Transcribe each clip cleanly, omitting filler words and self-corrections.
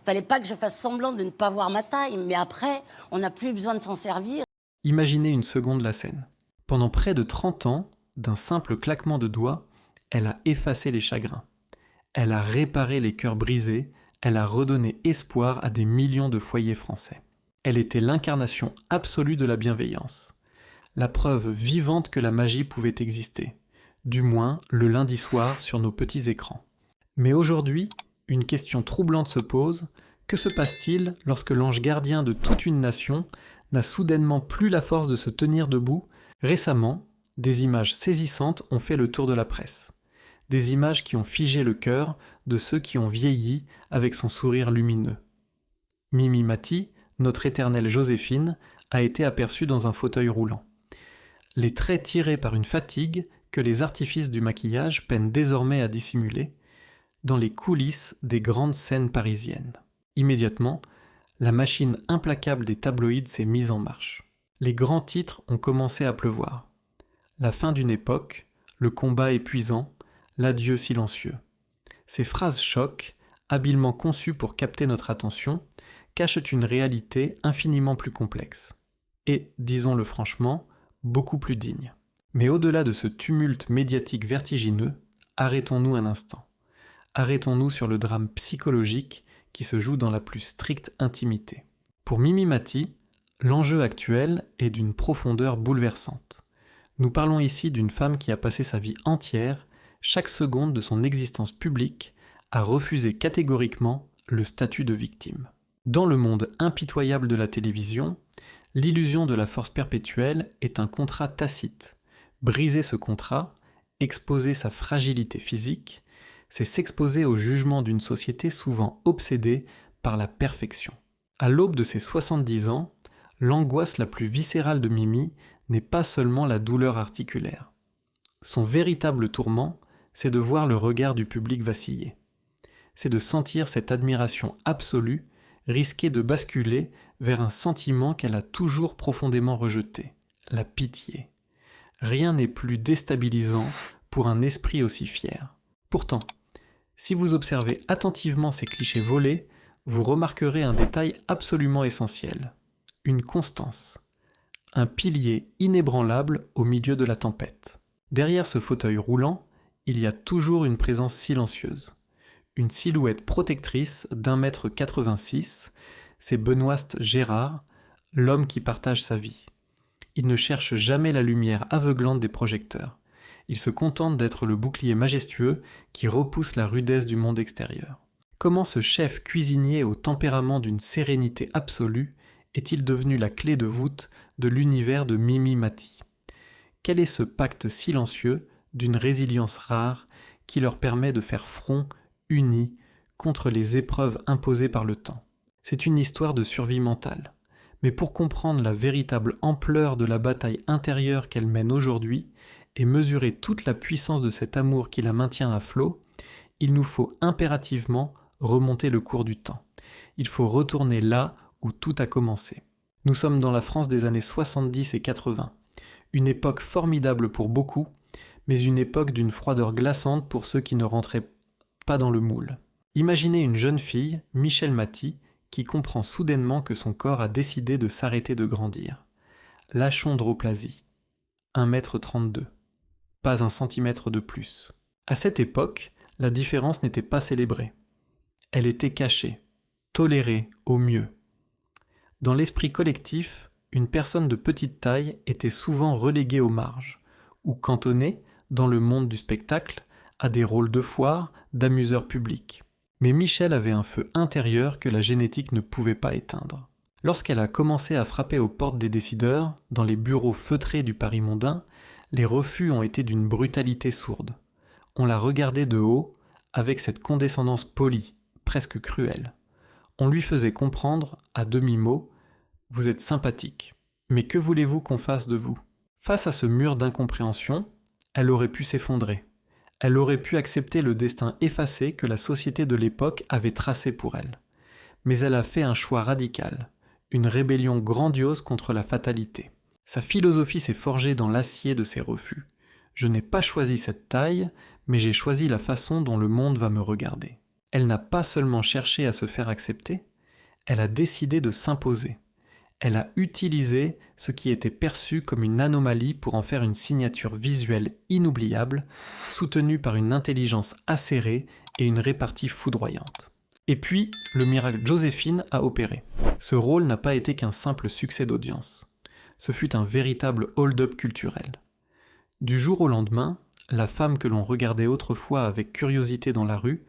Fallait pas que je fasse semblant de ne pas voir ma taille, mais après, on n'a plus besoin de s'en servir. Imaginez une seconde la scène. Pendant près de 30 ans, d'un simple claquement de doigts, elle a effacé les chagrins. Elle a réparé les cœurs brisés, elle a redonné espoir à des millions de foyers français. Elle était l'incarnation absolue de la bienveillance. La preuve vivante que la magie pouvait exister. Du moins, le lundi soir sur nos petits écrans. Mais aujourd'hui, une question troublante se pose. Que se passe-t-il lorsque l'ange gardien de toute une nation n'a soudainement plus la force de se tenir debout? Récemment, des images saisissantes ont fait le tour de la presse. Des images qui ont figé le cœur de ceux qui ont vieilli avec son sourire lumineux. Mimi Mati, notre éternelle Joséphine, a été aperçue dans un fauteuil roulant. Les traits tirés par une fatigue que les artifices du maquillage peinent désormais à dissimuler, dans les coulisses des grandes scènes parisiennes. Immédiatement, la machine implacable des tabloïds s'est mise en marche. Les grands titres ont commencé à pleuvoir. La fin d'une époque, le combat épuisant, l'adieu silencieux. Ces phrases chocs, habilement conçues pour capter notre attention, cachent une réalité infiniment plus complexe. Et, disons-le franchement, beaucoup plus digne. Mais au-delà de ce tumulte médiatique vertigineux, arrêtons-nous un instant. Arrêtons-nous sur le drame psychologique qui se joue dans la plus stricte intimité. Pour Mimi Mati, l'enjeu actuel est d'une profondeur bouleversante. Nous parlons ici d'une femme qui a passé sa vie entière, chaque seconde de son existence publique, à refuser catégoriquement le statut de victime. Dans le monde impitoyable de la télévision, l'illusion de la force perpétuelle est un contrat tacite. Briser ce contrat, exposer sa fragilité physique, c'est s'exposer au jugement d'une société souvent obsédée par la perfection. À l'aube de ses 70 ans, l'angoisse la plus viscérale de Mimi n'est pas seulement la douleur articulaire. Son véritable tourment, c'est de voir le regard du public vaciller. C'est de sentir cette admiration absolue risquer de basculer vers un sentiment qu'elle a toujours profondément rejeté, la pitié. Rien n'est plus déstabilisant pour un esprit aussi fier. Pourtant, si vous observez attentivement ces clichés volés, vous remarquerez un détail absolument essentiel. Une constance. Un pilier inébranlable au milieu de la tempête. Derrière ce fauteuil roulant, il y a toujours une présence silencieuse. Une silhouette protectrice d'1,86 m, c'est Benoît Gérard, l'homme qui partage sa vie. Il ne cherche jamais la lumière aveuglante des projecteurs. Il se contente d'être le bouclier majestueux qui repousse la rudesse du monde extérieur. Comment ce chef cuisinier au tempérament d'une sérénité absolue est-il devenu la clé de voûte de l'univers de Mimi Mati? Quel est ce pacte silencieux d'une résilience rare qui leur permet de faire front, unis, contre les épreuves imposées par le temps? C'est une histoire de survie mentale. Mais pour comprendre la véritable ampleur de la bataille intérieure qu'elle mène aujourd'hui et mesurer toute la puissance de cet amour qui la maintient à flot, il nous faut impérativement remonter le cours du temps. Il faut retourner là où tout a commencé. Nous sommes dans la France des années 70 et 80, une époque formidable pour beaucoup, mais une époque d'une froideur glaçante pour ceux qui ne rentraient pas dans le moule. Imaginez une jeune fille, Michel Mati, qui comprend soudainement que son corps a décidé de s'arrêter de grandir. L'achondroplasie. 1,32 m. Pas un centimètre de plus. À cette époque, la différence n'était pas célébrée. Elle était cachée, tolérée au mieux. Dans l'esprit collectif, une personne de petite taille était souvent reléguée aux marges, ou cantonnée, dans le monde du spectacle, à des rôles de foire, d'amuseur public. Mais Michel avait un feu intérieur que la génétique ne pouvait pas éteindre. Lorsqu'elle a commencé à frapper aux portes des décideurs, dans les bureaux feutrés du Paris mondain, les refus ont été d'une brutalité sourde. On la regardait de haut, avec cette condescendance polie, presque cruelle. On lui faisait comprendre, à demi-mot, « Vous êtes sympathique, mais que voulez-vous qu'on fasse de vous ?» Face à ce mur d'incompréhension, elle aurait pu s'effondrer. Elle aurait pu accepter le destin effacé que la société de l'époque avait tracé pour elle. Mais elle a fait un choix radical, une rébellion grandiose contre la fatalité. Sa philosophie s'est forgée dans l'acier de ses refus. Je n'ai pas choisi cette taille, mais j'ai choisi la façon dont le monde va me regarder. Elle n'a pas seulement cherché à se faire accepter, elle a décidé de s'imposer. Elle a utilisé ce qui était perçu comme une anomalie pour en faire une signature visuelle inoubliable, soutenue par une intelligence acérée et une répartie foudroyante. Et puis, le miracle Joséphine a opéré. Ce rôle n'a pas été qu'un simple succès d'audience. Ce fut un véritable hold-up culturel. Du jour au lendemain, la femme que l'on regardait autrefois avec curiosité dans la rue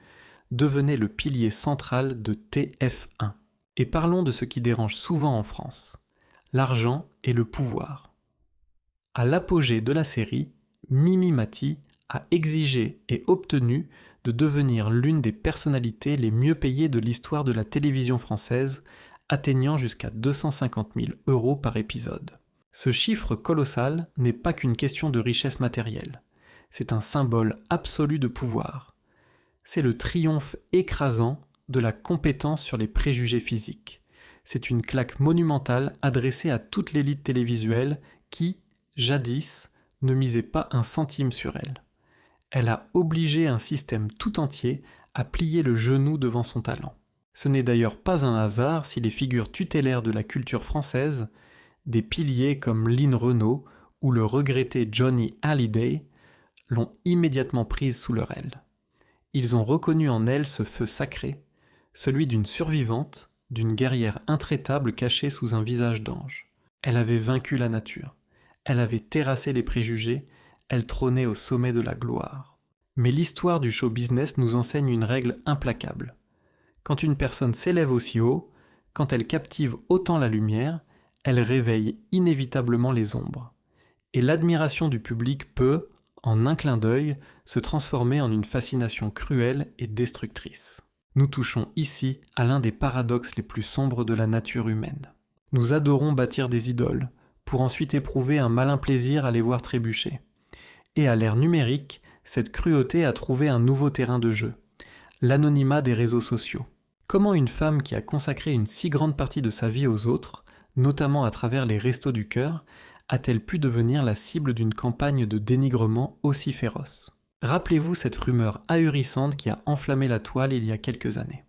devenait le pilier central de TF1. Et parlons de ce qui dérange souvent en France, l'argent et le pouvoir. À l'apogée de la série, Mimi Mati a exigé et obtenu de devenir l'une des personnalités les mieux payées de l'histoire de la télévision française, atteignant jusqu'à 250 000 € par épisode. Ce chiffre colossal n'est pas qu'une question de richesse matérielle, c'est un symbole absolu de pouvoir. C'est le triomphe écrasant de la compétence sur les préjugés physiques. C'est une claque monumentale adressée à toute l'élite télévisuelle qui, jadis, ne misait pas un centime sur elle. Elle a obligé un système tout entier à plier le genou devant son talent. Ce n'est d'ailleurs pas un hasard si les figures tutélaires de la culture française, des piliers comme Lynn Renaud ou le regretté Johnny Hallyday, l'ont immédiatement prise sous leur aile. Ils ont reconnu en elle ce feu sacré, celui d'une survivante, d'une guerrière intraitable cachée sous un visage d'ange. Elle avait vaincu la nature, elle avait terrassé les préjugés, elle trônait au sommet de la gloire. Mais l'histoire du show business nous enseigne une règle implacable. Quand une personne s'élève aussi haut, quand elle captive autant la lumière, elle réveille inévitablement les ombres. Et l'admiration du public peut, en un clin d'œil, se transformer en une fascination cruelle et destructrice. Nous touchons ici à l'un des paradoxes les plus sombres de la nature humaine. Nous adorons bâtir des idoles, pour ensuite éprouver un malin plaisir à les voir trébucher. Et à l'ère numérique, cette cruauté a trouvé un nouveau terrain de jeu, l'anonymat des réseaux sociaux. Comment une femme qui a consacré une si grande partie de sa vie aux autres, notamment à travers les restos du cœur, a-t-elle pu devenir la cible d'une campagne de dénigrement aussi féroce ? Rappelez-vous cette rumeur ahurissante qui a enflammé la toile il y a quelques années.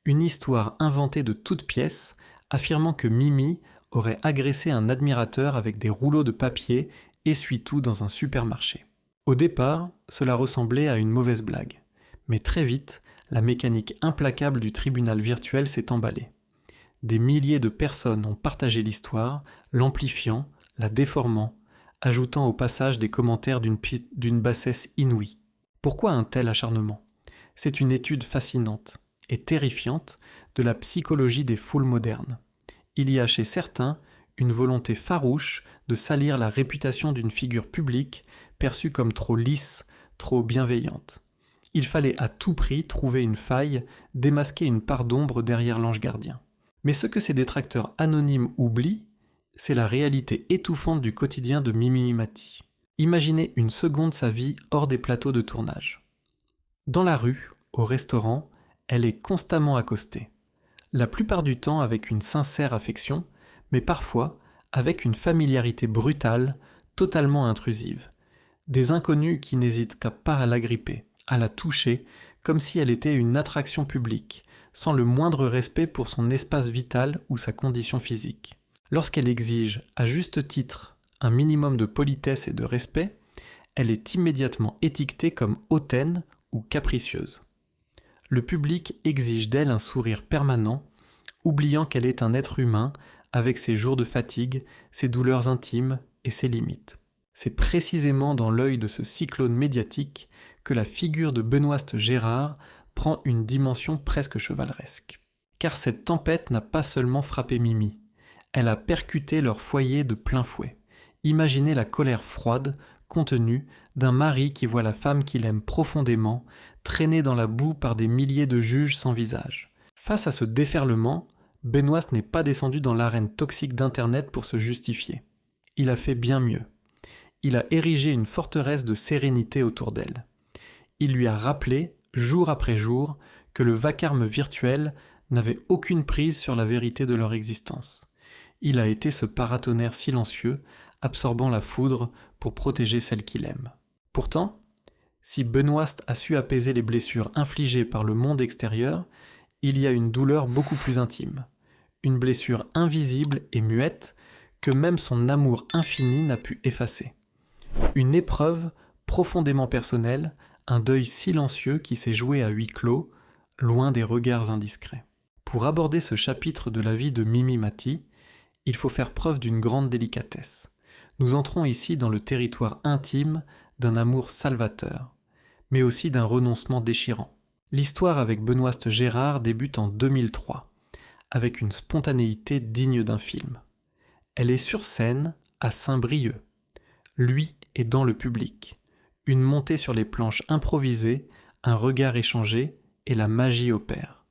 Une histoire inventée de toutes pièces, affirmant que Mimi aurait agressé un admirateur avec des rouleaux de papier essuie-tout dans un supermarché. Au départ, cela ressemblait à une mauvaise blague. Mais très vite, la mécanique implacable du tribunal virtuel s'est emballée. Des milliers de personnes ont partagé l'histoire, l'amplifiant, la déformant, ajoutant au passage des commentaires d'une bassesse inouïe. Pourquoi un tel acharnement ? C'est une étude fascinante et terrifiante de la psychologie des foules modernes. Il y a chez certains une volonté farouche de salir la réputation d'une figure publique perçue comme trop lisse, trop bienveillante. Il fallait à tout prix trouver une faille, démasquer une part d'ombre derrière l'ange gardien. Mais ce que ces détracteurs anonymes oublient, c'est la réalité étouffante du quotidien de Mimi Mati. Imaginez une seconde sa vie hors des plateaux de tournage. Dans la rue, au restaurant, elle est constamment accostée. La plupart du temps avec une sincère affection, mais parfois avec une familiarité brutale, totalement intrusive. Des inconnus qui n'hésitent qu'à pas à l'agripper, à la toucher, comme si elle était une attraction publique, sans le moindre respect pour son espace vital ou sa condition physique. Lorsqu'elle exige, à juste titre, un minimum de politesse et de respect, elle est immédiatement étiquetée comme hautaine ou capricieuse. Le public exige d'elle un sourire permanent, oubliant qu'elle est un être humain avec ses jours de fatigue, ses douleurs intimes et ses limites. C'est précisément dans l'œil de ce cyclone médiatique que la figure de Benoît Gérard prend une dimension presque chevaleresque. Car cette tempête n'a pas seulement frappé Mimi, elle a percuté leur foyer de plein fouet. Imaginez la colère froide, contenue, d'un mari qui voit la femme qu'il aime profondément traînée dans la boue par des milliers de juges sans visage. Face à ce déferlement, Benoît n'est pas descendu dans l'arène toxique d'Internet pour se justifier. Il a fait bien mieux. Il a érigé une forteresse de sérénité autour d'elle. Il lui a rappelé, jour après jour, que le vacarme virtuel n'avait aucune prise sur la vérité de leur existence. Il a été ce paratonnerre silencieux, absorbant la foudre pour protéger celle qu'il aime. Pourtant, Si Benoist a su apaiser les blessures infligées par le monde extérieur, il y a une douleur beaucoup plus intime, une blessure invisible et muette que même son amour infini n'a pu effacer. Une épreuve profondément personnelle, un deuil silencieux qui s'est joué à huis clos, loin des regards indiscrets. Pour aborder ce chapitre de la vie de Mimi Mati, il faut faire preuve d'une grande délicatesse. Nous entrons ici dans le territoire intime d'un amour salvateur, mais aussi d'un renoncement déchirant. L'histoire avec Benoist Gérard débute en 2003, avec une spontanéité digne d'un film. Elle est sur scène à Saint-Brieuc. Lui est dans le public. Une montée sur les planches improvisée, un regard échangé et la magie opère.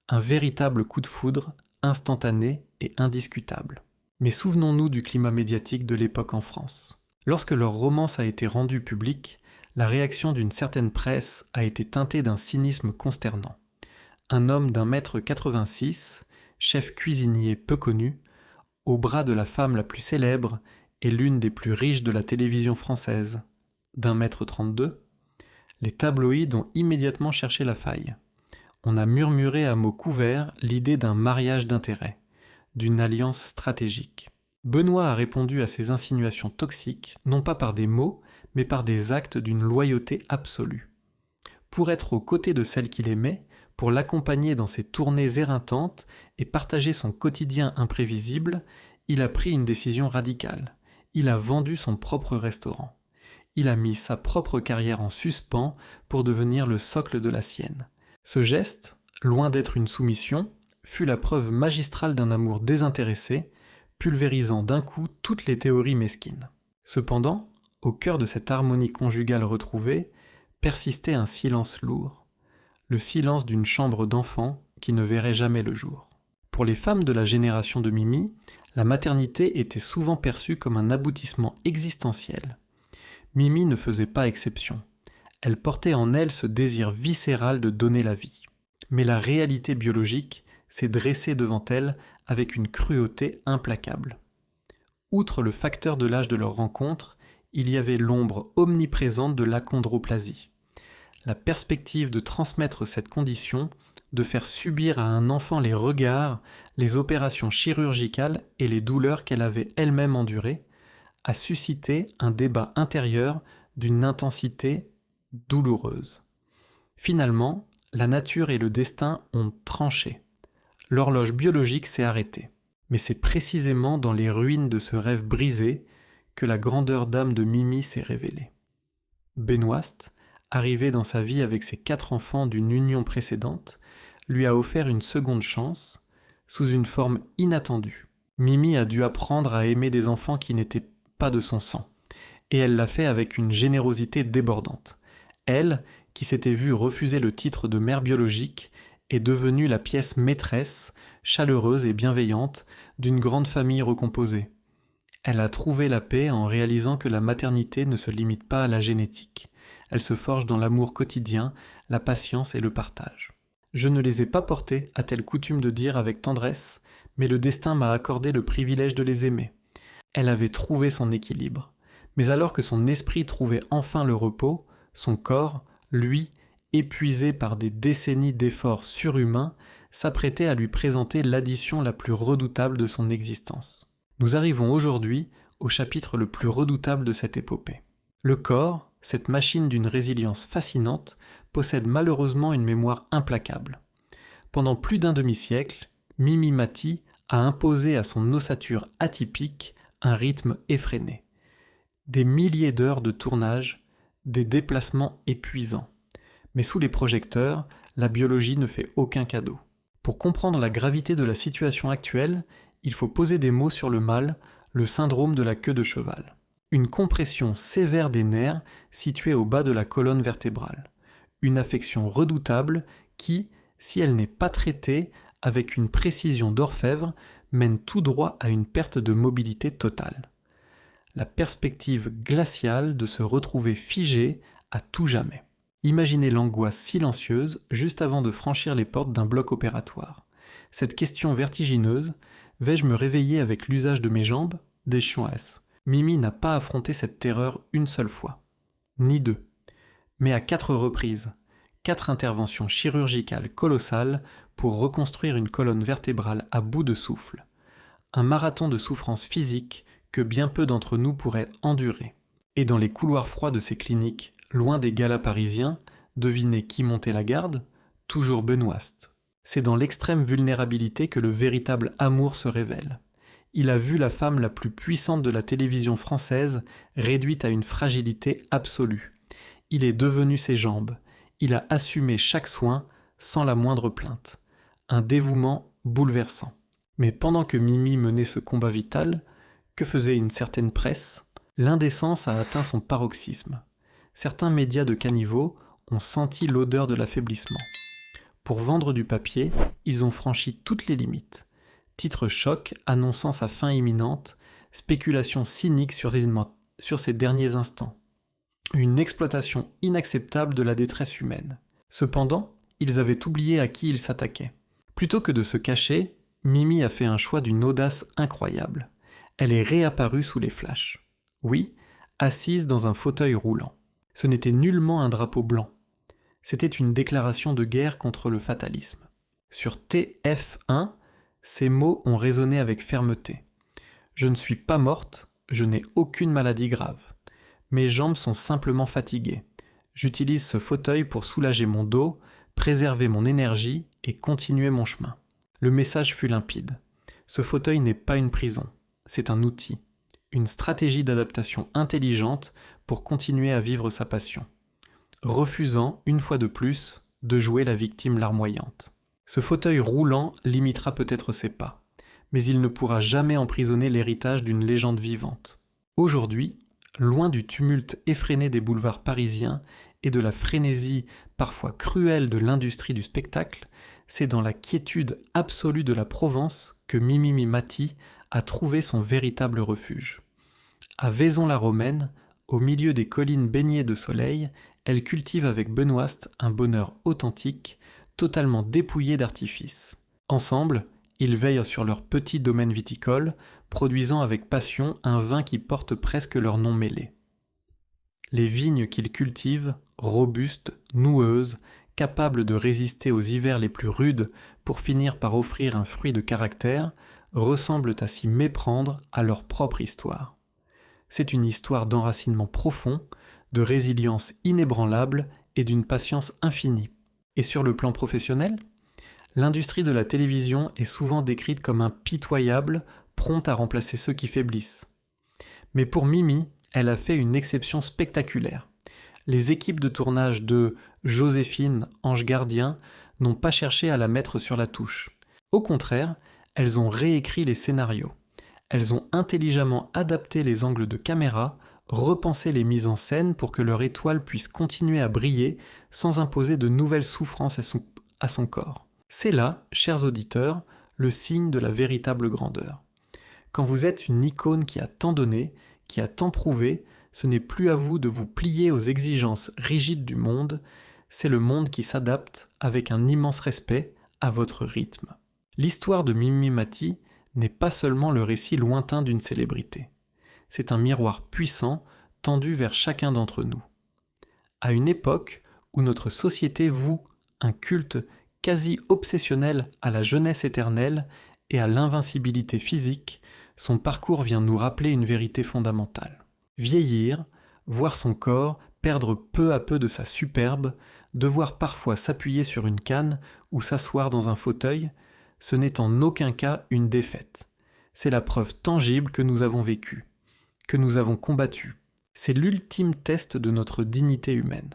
Un véritable coup de foudre, instantané et indiscutable. Mais souvenons-nous du climat médiatique de l'époque en France. Lorsque leur romance a été rendue publique, la réaction d'une certaine presse a été teintée d'un cynisme consternant. Un homme d'1,86 m, chef cuisinier peu connu, au bras de la femme la plus célèbre et l'une des plus riches de la télévision française, d'1,32 m, les tabloïds ont immédiatement cherché la faille. On a murmuré à mots couverts l'idée d'un mariage d'intérêt, d'une alliance stratégique. Benoît a répondu à ces insinuations toxiques, non pas par des mots, mais par des actes d'une loyauté absolue. Pour être aux côtés de celle qu'il aimait, pour l'accompagner dans ses tournées éreintantes et partager son quotidien imprévisible, il a pris une décision radicale. Il a vendu son propre restaurant. Il a mis sa propre carrière en suspens pour devenir le socle de la sienne. Ce geste, loin d'être une soumission, fut la preuve magistrale d'un amour désintéressé, pulvérisant d'un coup toutes les théories mesquines. Cependant, au cœur de cette harmonie conjugale retrouvée, persistait un silence lourd, le silence d'une chambre d'enfant qui ne verrait jamais le jour. Pour les femmes de la génération de Mimi, la maternité était souvent perçue comme un aboutissement existentiel. Mimi ne faisait pas exception. Elle portait en elle ce désir viscéral de donner la vie. Mais la réalité biologique s'est dressée devant elle avec une cruauté implacable. Outre le facteur de l'âge de leur rencontre, il y avait l'ombre omniprésente de l'achondroplasie. La perspective de transmettre cette condition, de faire subir à un enfant les regards, les opérations chirurgicales et les douleurs qu'elle avait elle-même endurées, a suscité un débat intérieur d'une intensité douloureuse. Finalement, la nature et le destin ont tranché. L'horloge biologique s'est arrêtée. Mais c'est précisément dans les ruines de ce rêve brisé que la grandeur d'âme de Mimi s'est révélée. Benoist, arrivé dans sa vie avec ses 4 enfants d'une union précédente, lui a offert une seconde chance, sous une forme inattendue. Mimi a dû apprendre à aimer des enfants qui n'étaient pas de son sang, et elle l'a fait avec une générosité débordante. Elle, qui s'était vue refuser le titre de mère biologique, est devenue la pièce maîtresse, chaleureuse et bienveillante, d'une grande famille recomposée. Elle a trouvé la paix en réalisant que la maternité ne se limite pas à la génétique. Elle se forge dans l'amour quotidien, la patience et le partage. Je ne les ai pas portés, a-t-elle coutume de dire avec tendresse, mais le destin m'a accordé le privilège de les aimer. Elle avait trouvé son équilibre. Mais alors que son esprit trouvait enfin le repos, son corps, lui, épuisé par des décennies d'efforts surhumains, s'apprêtait à lui présenter l'addition la plus redoutable de son existence. Nous arrivons aujourd'hui au chapitre le plus redoutable de cette épopée. Le corps, cette machine d'une résilience fascinante, possède malheureusement une mémoire implacable. Pendant plus d'un demi-siècle, Mimi Mati a imposé à son ossature atypique un rythme effréné. Des milliers d'heures de tournage, des déplacements épuisants. Mais sous les projecteurs, la biologie ne fait aucun cadeau. Pour comprendre la gravité de la situation actuelle, il faut poser des mots sur le mal, le syndrome de la queue de cheval. Une compression sévère des nerfs situés au bas de la colonne vertébrale. Une affection redoutable qui, si elle n'est pas traitée avec une précision d'orfèvre, mène tout droit à une perte de mobilité totale. La perspective glaciale de se retrouver figé à tout jamais. Imaginez l'angoisse silencieuse juste avant de franchir les portes d'un bloc opératoire. Cette question vertigineuse, vais-je me réveiller avec l'usage de mes jambes? Deschamps. Mimi n'a pas affronté cette terreur une seule fois, ni deux, mais à 4 reprises, 4 interventions chirurgicales colossales pour reconstruire une colonne vertébrale à bout de souffle. Un marathon de souffrance physique que bien peu d'entre nous pourraient endurer. Et dans les couloirs froids de ces cliniques, loin des galas parisiens, devinez qui montait la garde ? Toujours Benoîst. C'est dans l'extrême vulnérabilité que le véritable amour se révèle. Il a vu la femme la plus puissante de la télévision française réduite à une fragilité absolue. Il est devenu ses jambes. Il a assumé chaque soin sans la moindre plainte. Un dévouement bouleversant. Mais pendant que Mimi menait ce combat vital, que faisait une certaine presse ? L'indécence a atteint son paroxysme. Certains médias de caniveau ont senti l'odeur de l'affaiblissement. Pour vendre du papier, ils ont franchi toutes les limites. Titre choc annonçant sa fin imminente, spéculation cynique sur ses derniers instants. Une exploitation inacceptable de la détresse humaine. Cependant, ils avaient oublié à qui ils s'attaquaient. Plutôt que de se cacher, Mimi a fait un choix d'une audace incroyable. Elle est réapparue sous les flashs. Oui, assise dans un fauteuil roulant. Ce n'était nullement un drapeau blanc. C'était une déclaration de guerre contre le fatalisme. Sur TF1, ces mots ont résonné avec fermeté. Je ne suis pas morte, je n'ai aucune maladie grave. Mes jambes sont simplement fatiguées. J'utilise ce fauteuil pour soulager mon dos, préserver mon énergie et continuer mon chemin. Le message fut limpide. Ce fauteuil n'est pas une prison, c'est un outil, une stratégie d'adaptation intelligente pour continuer à vivre sa passion, refusant, une fois de plus, de jouer la victime larmoyante. Ce fauteuil roulant limitera peut-être ses pas, mais il ne pourra jamais emprisonner l'héritage d'une légende vivante. Aujourd'hui, loin du tumulte effréné des boulevards parisiens et de la frénésie parfois cruelle de l'industrie du spectacle, c'est dans la quiétude absolue de la Provence que Mimi Mati a trouvé son véritable refuge. À Vaison-la-Romaine, au milieu des collines baignées de soleil, elle cultive avec Benoîst un bonheur authentique, totalement dépouillé d'artifice. Ensemble, ils veillent sur leur petit domaine viticole, produisant avec passion un vin qui porte presque leur nom mêlé. Les vignes qu'ils cultivent, robustes, noueuses, capables de résister aux hivers les plus rudes pour finir par offrir un fruit de caractère, ressemblent à s'y méprendre à leur propre histoire. C'est une histoire d'enracinement profond, de résilience inébranlable et d'une patience infinie. Et sur le plan professionnel, l'industrie de la télévision est souvent décrite comme impitoyable, prompte à remplacer ceux qui faiblissent. Mais pour Mimi, elle a fait une exception spectaculaire. Les équipes de tournage de Joséphine, Ange Gardien n'ont pas cherché à la mettre sur la touche. Au contraire, elles ont réécrit les scénarios. Elles ont intelligemment adapté les angles de caméra, repensé les mises en scène pour que leur étoile puisse continuer à briller sans imposer de nouvelles souffrances à son corps. C'est là, chers auditeurs, le signe de la véritable grandeur. Quand vous êtes une icône qui a tant donné, qui a tant prouvé, ce n'est plus à vous de vous plier aux exigences rigides du monde, c'est le monde qui s'adapte avec un immense respect à votre rythme. L'histoire de Mimi Mati n'est pas seulement le récit lointain d'une célébrité. C'est un miroir puissant tendu vers chacun d'entre nous. À une époque où notre société voue un culte quasi obsessionnel à la jeunesse éternelle et à l'invincibilité physique, son parcours vient nous rappeler une vérité fondamentale. Vieillir, voir son corps perdre peu à peu de sa superbe, devoir parfois s'appuyer sur une canne ou s'asseoir dans un fauteuil, ce n'est en aucun cas une défaite. C'est la preuve tangible que nous avons vécu, que nous avons combattu. C'est l'ultime test de notre dignité humaine.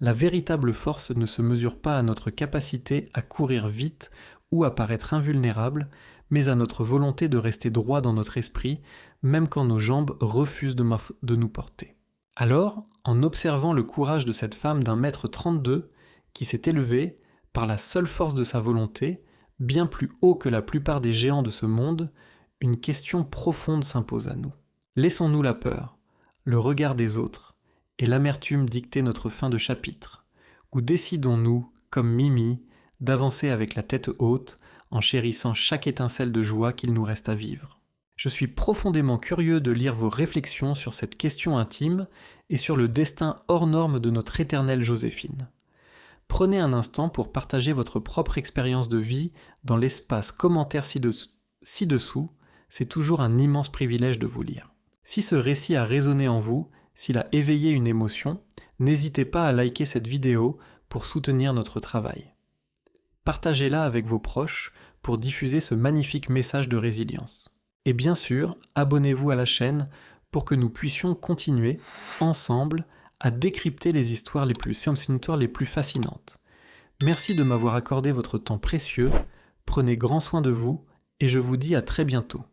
La véritable force ne se mesure pas à notre capacité à courir vite ou à paraître invulnérable, mais à notre volonté de rester droit dans notre esprit, même quand nos jambes refusent de nous porter. Alors, en observant le courage de cette femme d'1,32 m qui s'est élevée, par la seule force de sa volonté, bien plus haut que la plupart des géants de ce monde, une question profonde s'impose à nous. Laissons-nous la peur, le regard des autres, et l'amertume dicter notre fin de chapitre, ou décidons-nous, comme Mimi, d'avancer avec la tête haute, en chérissant chaque étincelle de joie qu'il nous reste à vivre. Je suis profondément curieux de lire vos réflexions sur cette question intime et sur le destin hors norme de notre éternelle Joséphine. Prenez un instant pour partager votre propre expérience de vie dans l'espace commentaire ci-dessous, c'est toujours un immense privilège de vous lire. Si ce récit a résonné en vous, s'il a éveillé une émotion, n'hésitez pas à liker cette vidéo pour soutenir notre travail. Partagez-la avec vos proches pour diffuser ce magnifique message de résilience. Et bien sûr, abonnez-vous à la chaîne pour que nous puissions continuer, ensemble, à décrypter les histoires les plus science-fictions, les plus fascinantes. Merci de m'avoir accordé votre temps précieux, prenez grand soin de vous, et je vous dis à très bientôt.